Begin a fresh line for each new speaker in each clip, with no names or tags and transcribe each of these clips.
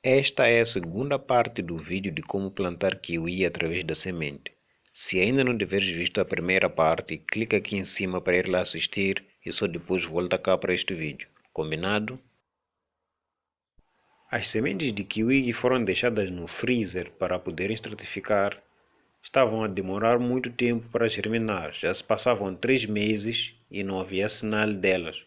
Esta é a segunda parte do vídeo de como plantar kiwi através da semente. Se ainda não tiveres visto a primeira parte, clica aqui em cima para ir lá assistir e só depois volta cá para este vídeo. Combinado? As sementes de kiwi que foram deixadas no freezer para poderem estratificar estavam a demorar muito tempo para germinar. Já se passavam 3 meses e não havia sinal delas.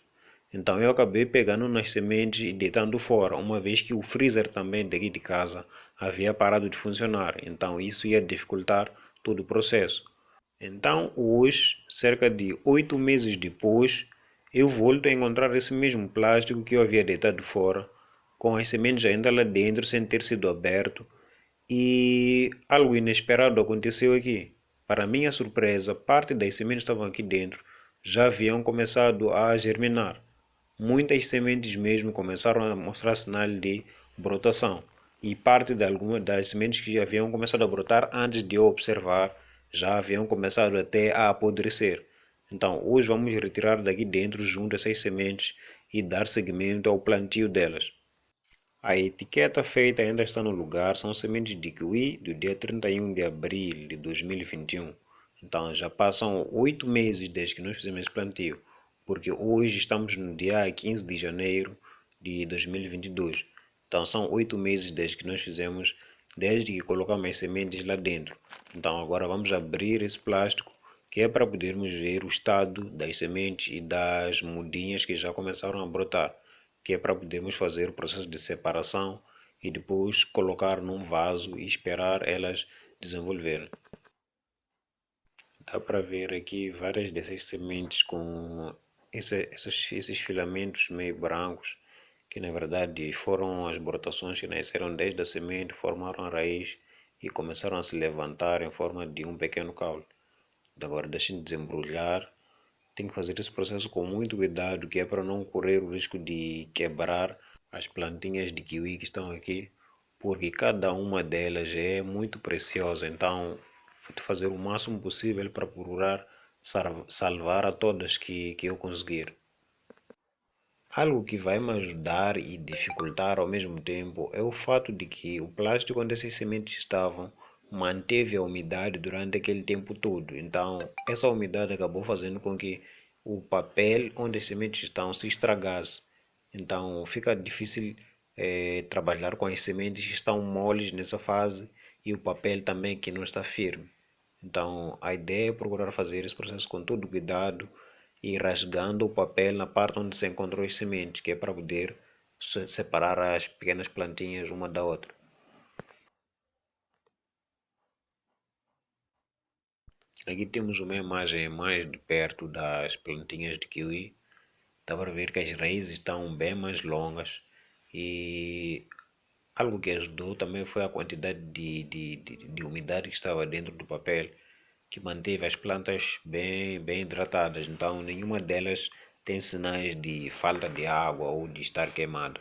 Então eu acabei pegando nas sementes e deitando fora, uma vez que o freezer também daqui de casa havia parado de funcionar. Então isso ia dificultar todo o processo. Então hoje, cerca de 8 meses depois, eu volto a encontrar esse mesmo plástico que eu havia deitado fora, com as sementes ainda lá dentro sem ter sido aberto, e algo inesperado aconteceu aqui. Para minha surpresa, parte das sementes que estavam aqui dentro já haviam começado a germinar. Muitas sementes mesmo começaram a mostrar sinal de brotação. E parte de algumas das sementes que já haviam começado a brotar antes de eu observar já haviam começado até a apodrecer. Então, hoje vamos retirar daqui dentro junto essas sementes e dar seguimento ao plantio delas. A etiqueta feita ainda está no lugar, são sementes de kiwi do dia 31 de abril de 2021. Então já passam 8 meses desde que nós fizemos esse plantio, porque hoje estamos no dia 15 de janeiro de 2022. Então são 8 meses desde que nós fizemos, desde que colocamos as sementes lá dentro. Então agora vamos abrir esse plástico, que é para podermos ver o estado das sementes e das mudinhas que já começaram a brotar, que é para podermos fazer o processo de separação e depois colocar num vaso e esperar elas desenvolverem. Dá para ver aqui várias dessas sementes com esses filamentos meio brancos, que na verdade foram as brotações que nasceram desde a semente, formaram a raiz e começaram a se levantar em forma de um pequeno caule. Agora deixem de desembrulhar. Tem que fazer esse processo com muito cuidado, que é para não correr o risco de quebrar as plantinhas de kiwi que estão aqui, porque cada uma delas é muito preciosa. Então, vou fazer o máximo possível para procurar salvar a todas que eu conseguir. Algo que vai me ajudar e dificultar ao mesmo tempo é o fato de que o plástico onde essas sementes estavam manteve a umidade durante aquele tempo todo. Então, essa umidade acabou fazendo com que o papel onde as sementes estão se estragasse. Então, fica difícil trabalhar com as sementes que estão moles nessa fase e o papel também que não está firme. Então, a ideia é procurar fazer esse processo com todo cuidado e rasgando o papel na parte onde se encontrou as sementes, que é para poder separar as pequenas plantinhas uma da outra. Aqui temos uma imagem mais de perto das plantinhas de kiwi. Dá para ver que as raízes estão bem mais longas e algo que ajudou também foi a quantidade de umidade que estava dentro do papel, que manteve as plantas bem hidratadas. Então, nenhuma delas tem sinais de falta de água ou de estar queimada.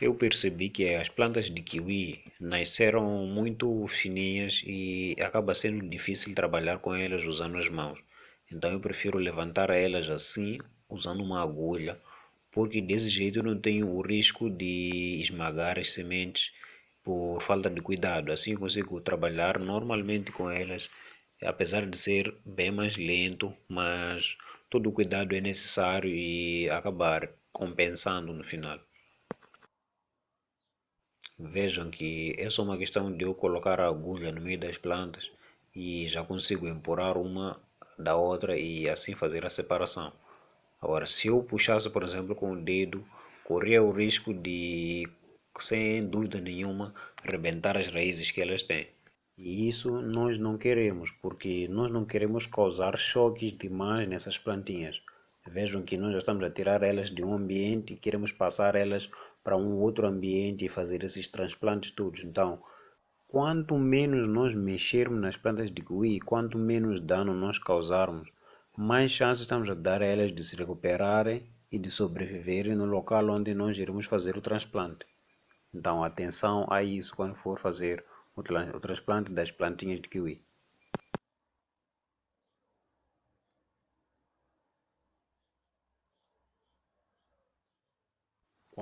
Eu percebi que as plantas de kiwi nasceram muito fininhas e acaba sendo difícil trabalhar com elas usando as mãos. Então eu prefiro levantar elas assim, usando uma agulha, porque desse jeito eu não tenho o risco de esmagar as sementes por falta de cuidado. Assim eu consigo trabalhar normalmente com elas, apesar de ser bem mais lento, mas todo o cuidado é necessário e acabar compensando no final. Vejam que é só uma questão de eu colocar a agulha no meio das plantas e já consigo empurrar uma da outra e assim fazer a separação. Agora, se eu puxasse, por exemplo, com o dedo, corria o risco de, sem dúvida nenhuma, rebentar as raízes que elas têm. E isso nós não queremos, porque nós não queremos causar choques demais nessas plantinhas. Vejam que nós já estamos a tirar elas de um ambiente e queremos passar elas para um outro ambiente e fazer esses transplantes todos. Então, quanto menos nós mexermos nas plantas de kiwi, quanto menos dano nós causarmos, mais chances estamos a dar a elas de se recuperarem e de sobreviverem no local onde nós iremos fazer o transplante. Então, atenção a isso quando for fazer o transplante das plantinhas de kiwi.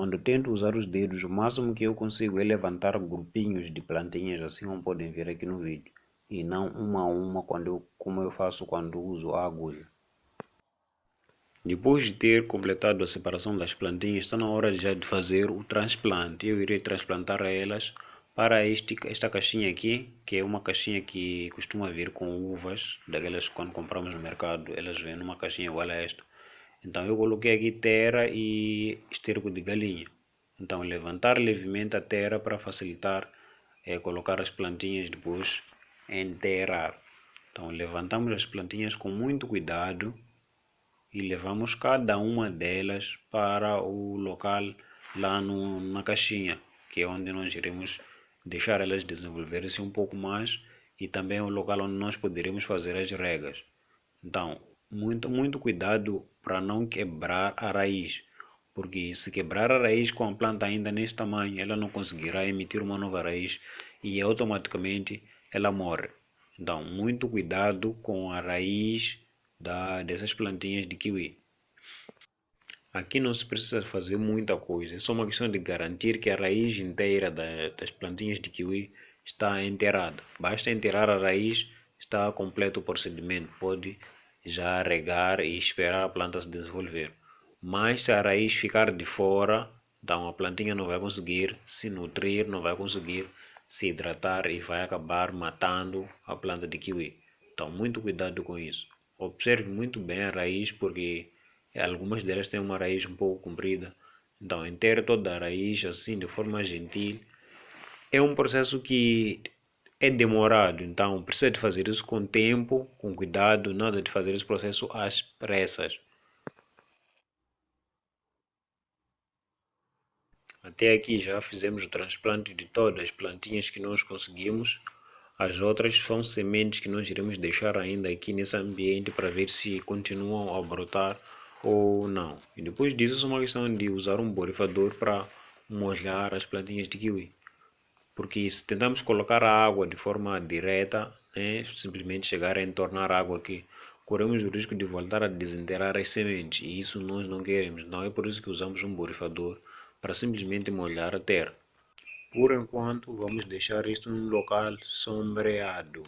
Quando tento usar os dedos, o máximo que eu consigo é levantar grupinhos de plantinhas, assim como podem ver aqui no vídeo, e não uma a uma como eu faço quando uso a agulha.
Depois de ter completado a separação das plantinhas, está na hora já de fazer o transplante. Eu irei transplantar elas para esta caixinha aqui, que é uma caixinha que costuma vir com uvas, daquelas que quando compramos no mercado, elas vêm numa caixinha igual a esta. Então eu coloquei aqui terra e esterco de galinha. Então levantar levemente a terra para facilitar colocar as plantinhas depois enterrar. Então levantamos as plantinhas com muito cuidado e levamos cada uma delas para o local lá na caixinha, que é onde nós iremos deixar elas desenvolverem-se um pouco mais e também é o local onde nós poderemos fazer as regas. Então, muito cuidado para não quebrar a raiz, porque se quebrar a raiz com a planta ainda neste tamanho, ela não conseguirá emitir uma nova raiz e automaticamente ela morre. Então, muito cuidado com a raiz dessas plantinhas de kiwi. Aqui não se precisa fazer muita coisa, é só uma questão de garantir que a raiz inteira das plantinhas de kiwi está enterrada. Basta enterrar a raiz, está completo o procedimento, pode já regar e esperar a planta se desenvolver. Mas se a raiz ficar de fora, então a plantinha não vai conseguir se nutrir, não vai conseguir se hidratar e vai acabar matando a planta de kiwi. Então, muito cuidado com isso. Observe muito bem a raiz, porque algumas delas têm uma raiz um pouco comprida. Então, enterre toda a raiz assim de forma gentil. É um processo que é demorado, então precisa de fazer isso com tempo, com cuidado, nada de fazer esse processo às pressas. Até aqui já fizemos o transplante de todas as plantinhas que nós conseguimos. As outras são sementes que nós iremos deixar ainda aqui nesse ambiente para ver se continuam a brotar ou não. E depois disso é uma questão de usar um borrifador para molhar as plantinhas de kiwi. Porque se tentamos colocar a água de forma direta, né, simplesmente chegar a entornar a água aqui, corremos o risco de voltar a desenterrar as sementes e isso nós não queremos. Não é por isso que usamos um borrifador para simplesmente molhar a terra. Por enquanto, vamos deixar isto num local sombreado.